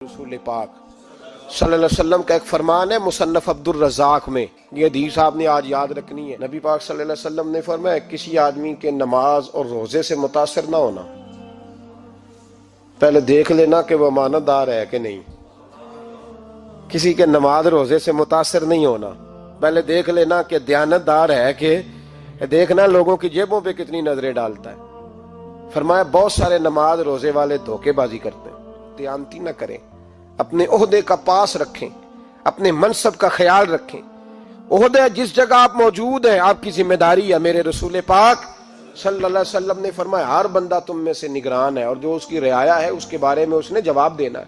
रसूल पाक सल्लल्लाहु अलैहि वसल्लम का एक फरमान है मुसन्नफ अब्दुल रज़ाक में, ये हदीस आपने आज याद रखनी है। नबी पाक सल्लल्लाहु अलैहि वसल्लम ने फरमाया किसी आदमी के नमाज और रोजे से मुतासिर ना होना, पहले देख लेना कि वो अमानतदार है कि नहीं। किसी के नमाज रोजे से मुतासिर नहीं होना, पहले देख लेना कि दयानतदार है कि देखना लोगों की जेबों पे कितनी नजरें डालता है। फरमाया बहुत सारे नमाज रोजे वाले धोखेबाजी करते हैं, दयानती न करें, अपने ओहदे का पास रखें, अपने मनसब का ख्याल रखें। ओहदे जिस जगह आप मौजूद हैं आपकी जिम्मेदारी है। मेरे रसूल पाक सल्लल्लाहु अलैहि वसल्लम ने फरमाया हर बंदा तुम में से निगरान है और जो उसकी रियाया है उसके बारे में उसने जवाब देना है।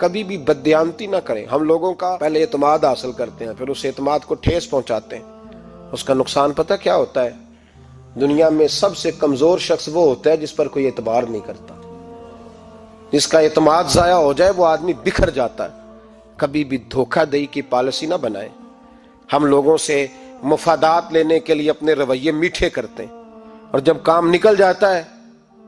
कभी भी बददयानती ना करें। हम लोगों का पहले एतमाद हासिल करते हैं, फिर उस एतमाद को ठेस पहुंचाते हैं। उसका नुकसान पता क्या होता है? दुनिया में सबसे कमजोर शख्स वो होता है जिस पर कोई एतबार नहीं करता। जिसका एतमाद जाया हो जाए वो आदमी बिखर जाता है। कभी भी धोखाधड़ी की पॉलिसी ना बनाए। हम लोगों से मुफादात लेने के लिए अपने रवैये मीठे करते हैं और जब काम निकल जाता है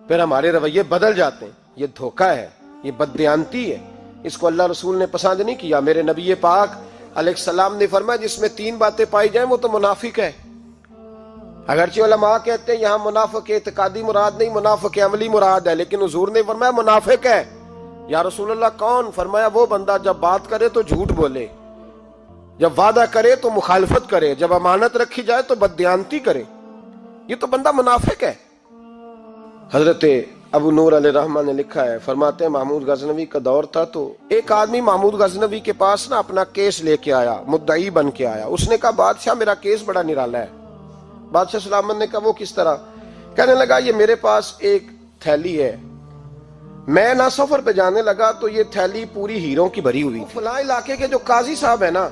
फिर हमारे रवैये बदल जाते हैं। ये धोखा है, ये बददयानती है। इसको अल्लाह रसूल ने पसंद नहीं किया। मेरे नबी पाक अलैहिस्सलाम ने फरमाया जिसमें तीन बातें पाई जाए वो तो मुनाफिक है। अगरचे उलमा कहते हैं यहाँ मुनाफिक इत्कादी मुराद नहीं, मुनाफिक अमली मुराद है, लेकिन हुजूर ने फरमाया मुनाफिक है। या रसूलुल्लाह कौन? फरमाया वो बंदा जब बात करे तो झूठ बोले, जब वादा करे तो मुखालफत करे, जब अमानत रखी जाए तो बददयानती करे। ये तो बंदा मुनाफिक है। हजरत अबू नूर अलैहिर्रहमान ने लिखा है, फरमाते हैं महमूद गजनवी का दौर था तो एक आदमी महमूद गजनवी के पास ना अपना केस लेके आया, मुद्दई बन के आया। उसने कहा बादशाह मेरा केस बड़ा निराला है। बादशाह सलामत ने कहा वो किस तरह? कहने लगा ये मेरे पास एक थैली है, मैं ना सफर पे जाने लगा तो ये थैली पूरी हीरों की भरी हुई। फलां इलाके के जो काजी साहब है ना,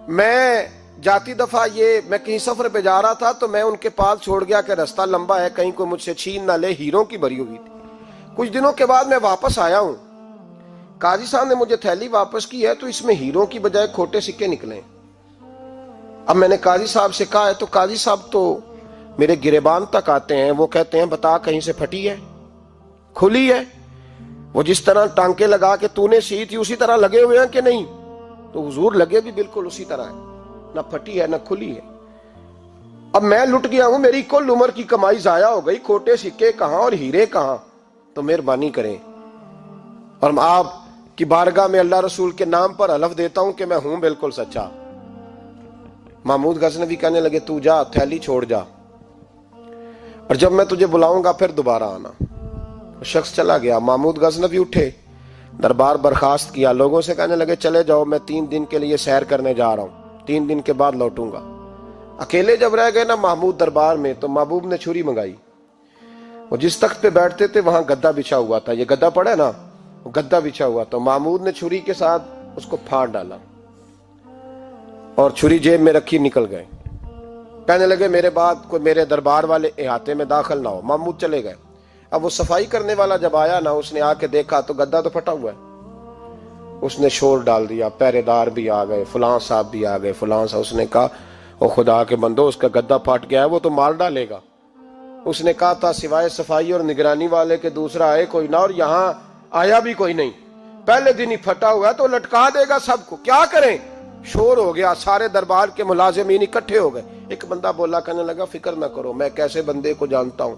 मैं जाती दफा मैं कहीं सफर पे जा रहा था तो मैं उनके पास छोड़ गया कि रास्ता लंबा है, कहीं कोई मुझसे छीन ना ले, हीरों की भरी हुई थी। कुछ दिनों के बाद मैं वापस आया हूं, काजी साहब ने मुझे थैली वापस की है तो इसमें हीरों की बजाय खोटे सिक्के निकले। अब मैंने काजी साहब से कहा है तो काजी साहब तो मेरे गिरेबान तक आते हैं, वो कहते हैं बता कहीं से फटी है, खुली है? वो जिस तरह टांके लगा के तूने सी थी उसी तरह लगे हुए हैं कि नहीं? तो हुजूर लगे भी बिल्कुल उसी तरह है, ना फटी है ना खुली है। अब मैं लुट गया हूं, मेरी कुल उम्र की कमाई जाया हो गई, खोटे सिक्के कहां और हीरे कहां? तो मेहरबानी करें और आप की बारगाह में अल्लाह रसूल के नाम पर हलफ देता हूं कि मैं हूं बिल्कुल सच्चा। महमूद गजनवी कहने लगे तू जा, थैली छोड़ जा और जब मैं तुझे बुलाऊंगा फिर दोबारा आना। शख्स चला गया। महमूद गजनवी उठे, दरबार बर्खास्त किया, लोगों से कहने लगे चले जाओ, मैं 3 दिन के लिए सैर करने जा रहा हूं, 3 दिन के बाद लौटूंगा। अकेले जब रह गए ना महमूद दरबार में तो महबूब ने छुरी मंगाई। वो जिस तख्त पे बैठते थे वहां गद्दा बिछा हुआ था, ये गद्दा पड़ा है ना, वो गद्दा बिछा हुआ था। महमूद ने छुरी के साथ उसको फाड़ डाला और छुरी जेब में रखी निकल गए। कहने लगे मेरे बाद कोई मेरे दरबार वाले इहाते में दाखिल ना हो। महमूद चले गए। अब वो सफाई करने वाला जब आया ना, उसने आके देखा तो गद्दा तो फटा हुआ है। उसने शोर डाल दिया, पहरेदार भी आ गए, फलां साहब भी आ गए, फलां साहब। उसने कहा ओ खुदा के बंदो उसका गद्दा फट गया है, वो तो मार डालेगा। उसने कहा था सिवाय सफाई और निगरानी वाले के दूसरा आए कोई ना, और यहाँ आया भी कोई नहीं। पहले दिन ही फटा हुआ है तो लटका देगा सबको, क्या करें? शोर हो गया, सारे दरबार के मुलाजिमीन इकट्ठे हो गए। एक बंदा बोला, कहने लगा फिक्र ना करो, मैं कैसे बंदे को जानता हूं,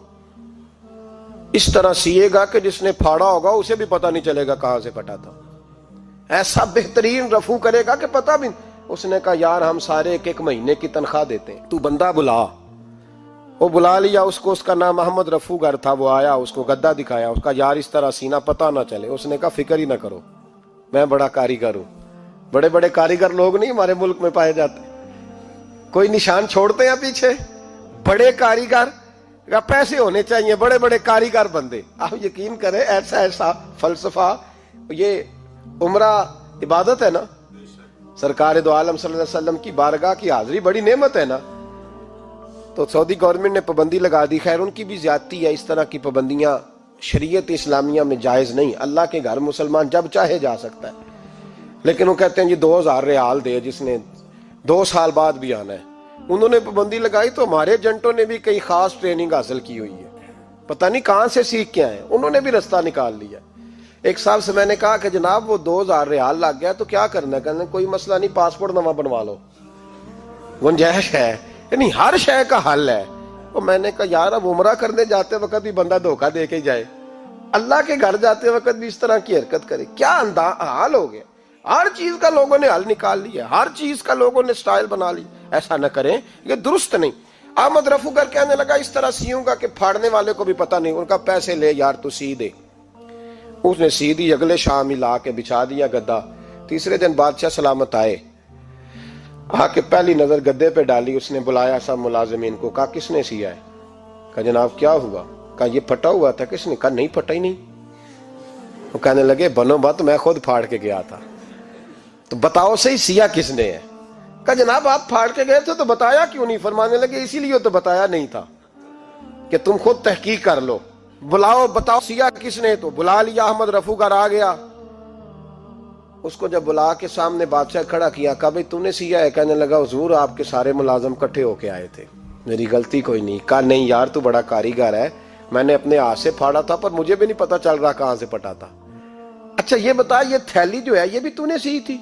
इस तरह सिएगा कि जिसने फाड़ा होगा उसे भी पता नहीं चलेगा कहां से फटा था। ऐसा बेहतरीन रफू करेगा कि पता भी। उसने कहा यार हम सारे 1-1 महीने की तनख्वाह देते हैं, तू बंदा बुला। वो बुला लिया उसको, उसका नाम मोहम्मद रफूगर था। वो आया, उसको गद्दा दिखाया, उसका यार इस तरह सीना पता ना चले। उसने कहा फिक्र ही ना करो, मैं बड़ा कारीगर हूं। बड़े बड़े कारीगर लोग नहीं हमारे मुल्क में पाए जाते, कोई निशान छोड़ते हैं पीछे? बड़े कारीगर का पैसे होने चाहिए, बड़े बड़े कारीगर बंदे। आप यकीन करें ऐसा ऐसा फलसफा, ये उम्रा इबादत है ना, सरकार दो आलम सल्लल्लाहु अलैहि वसल्लम की बारगाह की हाजिरी बड़ी नेमत है ना। तो सऊदी गवर्नमेंट ने पाबंदी लगा दी, खैर उनकी भी ज्यादती है। इस तरह की पाबंदियां शरीयत इस्लामिया में जायज नहीं। अल्लाह के घर मुसलमान जब चाहे जा सकता है, लेकिन वो कहते हैं जी 2000 रियाल दे जिसने 2 साल बाद भी आना है। उन्होंने पाबंदी लगाई तो हमारे एजेंटों ने भी कई खास ट्रेनिंग हासिल की हुई है, पता नहीं कहां से सीख के आए, उन्होंने भी रास्ता निकाल लिया। एक साहब से मैंने कहा कि जनाब वो 2000 रियाल लग गया तो क्या करना है? कहने कोई मसला नहीं, पासपोर्ट नवा बनवा लो, गुंजाइश है। यानी हर शय का हल है। तो मैंने कहा यार अब उमरा करने जाते वक्त भी बंदा धोखा दे के जाए, अल्लाह के घर जाते वक्त भी इस तरह की हरकत करे, क्या हाल हो गया। हर चीज का लोगों ने हल निकाल लिया, हर चीज का लोगों ने स्टाइल बना ली। ऐसा न करें, ये दुरुस्त नहीं। अहमद रफूगर कहने लगा इस तरह सीऊंगा कि फाड़ने वाले को भी पता नहीं। उनका पैसे ले यार तू सी दे। उसने सी दी, अगले शाम ही ला के बिछा दिया गद्दा। तीसरे दिन बादशाह सलामत आए, आके पहली नजर गद्दे पे डाली। उसने बुलाया सब मुलाजिमीन को, कहा किसने सिया है? कहा जनाब क्या हुआ? कहा ये फटा हुआ था। किसने? कहा नहीं फटा ही नहीं। वो कहने लगे बनो बात, मैं खुद फाड़ के गया था। तो बताओ सही सिया किसने है? कहा जनाब आप फाड़ के गए थे तो बताया क्यों नहीं? फरमाने लगे इसीलिए तो बताया नहीं था कि तुम खुद तहकीक कर लो, बुलाओ बताओ सिया किसने। तो बुला लिया, अहमद रफूगर आ गया। उसको जब बुला के सामने बादशाह खड़ा किया, कहा भाई तूने सिया है? कहने लगा हुजूर आपके सारे मुलाजम इकट्ठे होके आए थे, मेरी गलती कोई नहीं। कहा नहीं यार तू बड़ा कारीगर है, मैंने अपने हाथ से फाड़ा था पर मुझे भी नहीं पता चल रहा कहां से फटा था। अच्छा ये बता ये थैली जो है ये भी तूने सी थी?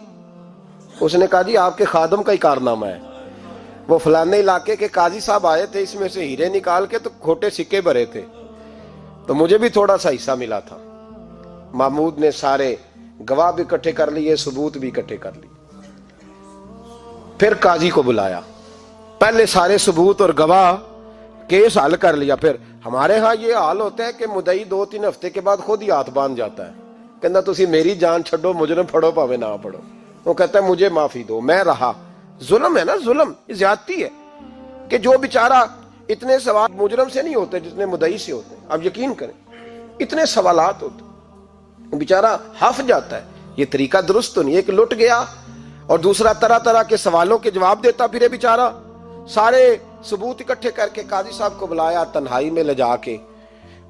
उसने कहा जी आपके खादम का ही कारनामा है, वो फलाने इलाके के काजी साहब आए थे, इसमें से हीरे निकाल के तो खोटे सिक्के भरे थे, तो मुझे भी थोड़ा सा हिस्सा मिला था। महमूद ने सारे गवाह भी इकट्ठे कर लिए, सबूत भी इकट्ठे कर लिए। फिर काजी को बुलाया, पहले सारे सबूत और गवाह केस हल कर लिया। फिर हमारे यहाँ ये हाल होता है कि मुदई 2-3 हफ्ते के बाद खुद ही हाथ बांध जाता है, कहना तुसी मेरी जान छो, मुजरम फड़ो भावे ना पड़ो। वो कहता है मुझे माफी दो, मैं रहा। जुल्म है ना, जुल्म ज्यादती है कि जो बेचारा इतने सवाल मुजरम से नहीं होते जितने मुदई से होते हैं। अब यकीन करें इतने सवालात होते, बेचारा हफ जाता है। ये तरीका दुरुस्त तो नहीं। एक लुट गया और दूसरा तरह तरह के सवालों के जवाब देता फिरे बेचारा। सारे सबूत इकट्ठे करके काजी साहब को बुलाया, तन्हाई में ले जाके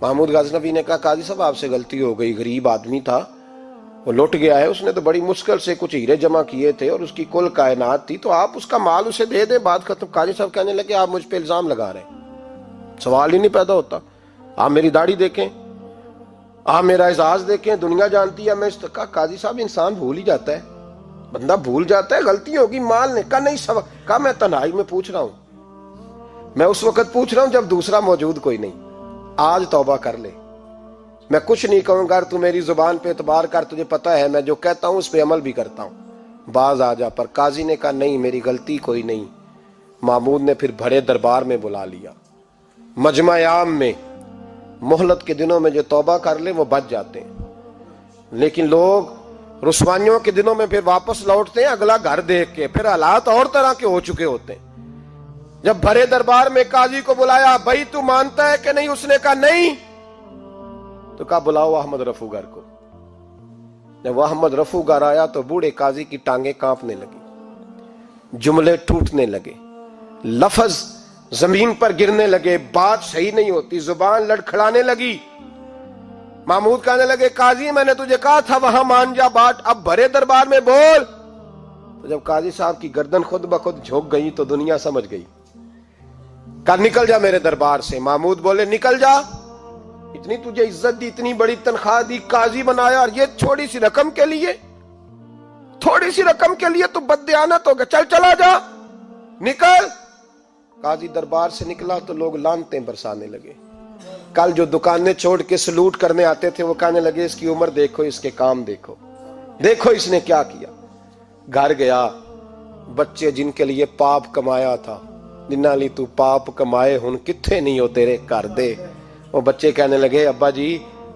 महमूद गजनवी ने कहा काजी साहब आपसे गलती हो गई, गरीब आदमी था, वो लुट गया है, उसने तो बड़ी मुश्किल से कुछ हीरे जमा किए थे और उसकी कुल कायनात थी, तो आप उसका माल उसे दे दे, बात खत्म। काजी साहब कहने लगे आप मुझ पे इल्जाम लगा रहे, सवाल ही नहीं पैदा होता। आप मेरी दाढ़ी देखें, आप मेरा एजाज देखें, दुनिया जानती है मैं इस कहा काजी साहब इंसान भूल ही जाता है, बंदा भूल जाता है, गलती होगी माल ने। कहा नहीं सब, कहा मैं तन्हाई में पूछ रहा हूं, मैं उस वक्त पूछ रहा हूं जब दूसरा मौजूद कोई नहीं। आज तौबा कर ले, मैं कुछ नहीं कहूंगा, तू मेरी जुबान पे एतबार कर, तुझे पता है मैं जो कहता हूं उस पे अमल भी करता हूं, बाज आ जा। पर काजी ने कहा नहीं मेरी गलती कोई नहीं। महमूद ने फिर बड़े दरबार में बुला लिया, मजमा आम में। मोहलत के दिनों में जो तौबा कर ले वो बच जाते हैं, लेकिन लोग रुस्वाइयों के दिनों में फिर वापस लौटते हैं अगला घर देख के, फिर हालात और तरह के हो चुके होते हैं। जब भरे दरबार में काजी को बुलाया, भाई तू मानता है कि नहीं? उसने कहा नहीं। तो कहा बुलाओ अहमद रफूगर को। जब वह अहमद रफूगर आया तो बूढ़े काजी की टांगे कांपने लगी, जुमले टूटने लगे, लफ्ज जमीन पर गिरने लगे, बात सही नहीं होती, जुबान लड़खड़ाने लगी। महमूद कहने लगे काजी मैंने तुझे कहा था वहां मान जा बात, अब भरे दरबार में बोल। तो जब काजी साहब की गर्दन खुद ब खुद झुक गई तो दुनिया समझ गई। कहा निकल जा मेरे दरबार से। महमूद बोले निकल जा, इतनी तुझे इज्जत दी, इतनी बड़ी तनख्वाह दी, काजी बनाया, और ये थोड़ी सी रकम के लिए, थोड़ी सी रकम के लिए तू बददियानत हो गया, चल चला जा, निकल। काजी दरबार से निकला तो लोग लानतें बरसाने लगे। कल जो दुकानें छोड़ के सलूट करने आते थे वो कहने लगे इसकी उम्र देखो, इसके काम देखो, देखो इसने क्या किया। घर गया, बच्चे जिनके लिए पाप कमाया था, जिन्ना ली तू पाप कमाए हुन किथे नहीं हो तेरे घर दे। वो बच्चे कहने लगे अब्बा जी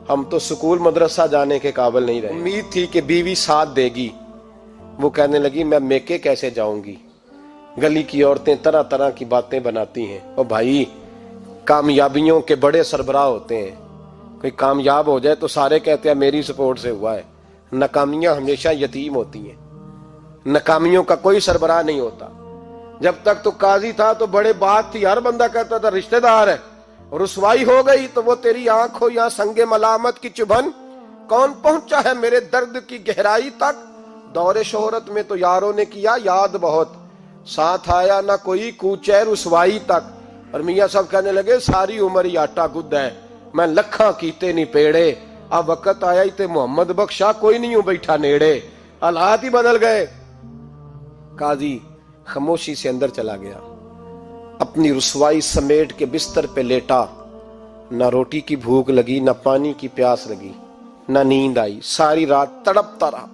हम तो स्कूल मदरसा जाने के काबिल नहीं रहे, उम्मीद थी कि बीवी साथ देगी। वो कहने लगी मैं मेके कैसे जाऊंगी, गली की औरतें तरह तरह की बातें बनाती हैं। और भाई कामयाबियों के बड़े सरबराह होते हैं, कोई कामयाब हो जाए तो सारे कहते हैं मेरी सपोर्ट से हुआ है। नाकामियां हमेशा यतीम होती हैं, नाकामियों का कोई सरबराह नहीं होता। जब तक तो काजी था तो बड़े बात थी, हर बंदा कहता था रिश्तेदार है, रुसवाई हो गई तो वो तेरी आंख हो या संगे मलामत की चुभन, कौन पहुंचा है मेरे दर्द की गहराई तक। दौरे शोहरत में तो यारों ने किया याद बहुत, साथ आया ना कोई कूचे रुसवाई तक। और मियाँ साहब कहने लगे सारी उम्र ही आटा गुद्द है, मैं लखा कीते नहीं पेड़े, आ वक्त आया ही ते मोहम्मद बख्शा कोई नहीं हूं बैठा नेड़े, हालात ही बदल गए। काजी खामोशी से अंदर चला गया, अपनी रुसवाई समेट के बिस्तर पे लेटा। ना रोटी की भूख लगी, ना पानी की प्यास लगी, ना नींद आई, सारी रात तड़पता रहा।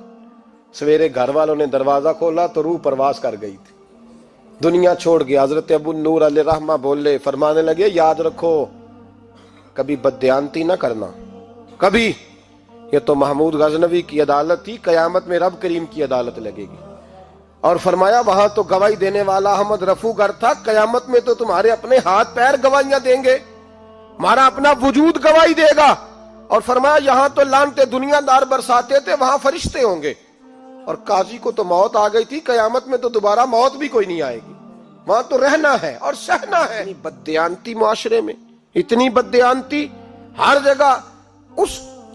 सवेरे घर वालों ने दरवाजा खोला तो रूह परवास कर गई थी, दुनिया छोड़ गया। हजरत अबू नूर अलैहिर्रहमा बोले, फरमाने लगे, याद रखो कभी बददयांती ना करना, कभी। ये तो महमूद गजनवी की अदालत थी, कयामत में रब करीम की अदालत लगेगी। और फरमाया वहां तो गवाही देने वाला अहमद रफूगर था, कयामत में तो तुम्हारे अपने हाथ पैर गवाहियां देंगे, हमारा अपना वजूद गवाही देगा। और फरमाया यहां तो लानते दुनियादार बरसाते थे, वहां फरिश्ते होंगे। और काजी को तो मौत आ गई थी, कयामत में तो दोबारा मौत भी कोई नहीं आएगी, वहां तो रहना है और सहना है। इतनी बददयांती मुआशरे में, इतनी बददयांती हर जगह।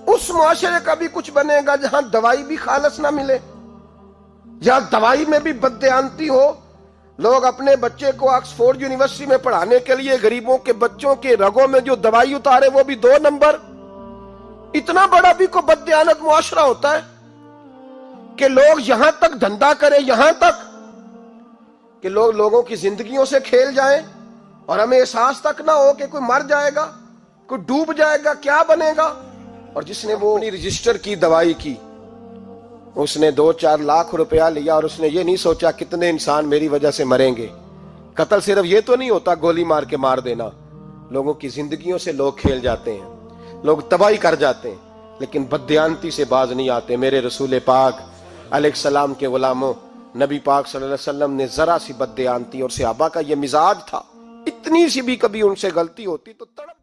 उस मुआशरे का भी कुछ बनेगा जहां दवाई भी खालस ना मिले, जहां दवाई में भी बददयांती हो। लोग अपने बच्चे को ऑक्सफोर्ड यूनिवर्सिटी में पढ़ाने के लिए गरीबों के बच्चों के रगों में जो दवाई उतारे वो भी 2 नंबर। इतना बड़ा भी को बददयानत मुआशरा होता है कि लोग यहां तक धंधा करें, यहां तक कि लोग लोगों की जिंदगियों से खेल जाएं और हमें एहसास तक ना हो कि कोई मर जाएगा, कोई डूब जाएगा, क्या बनेगा। और जिसने वो अपनी रजिस्टर की दवाई की, उसने 2-4 लाख रुपया लिया और उसने ये नहीं सोचा कितने इंसान मेरी वजह से मरेंगे। कत्ल सिर्फ ये तो नहीं होता गोली मार के मार देना, लोगों की जिंदगियों से लोग खेल जाते हैं, लोग तबाही कर जाते हैं, लेकिन बददयांती से बाज नहीं आते। मेरे रसूल पाक अलैहिस्सलाम के गुलामों, नबी पाक सल्लल्लाहु अलैहि वसल्लम ने जरा सी बददयांती, और सहाबा का ये मिजाज था, इतनी सी भी कभी उनसे गलती होती तो तड़प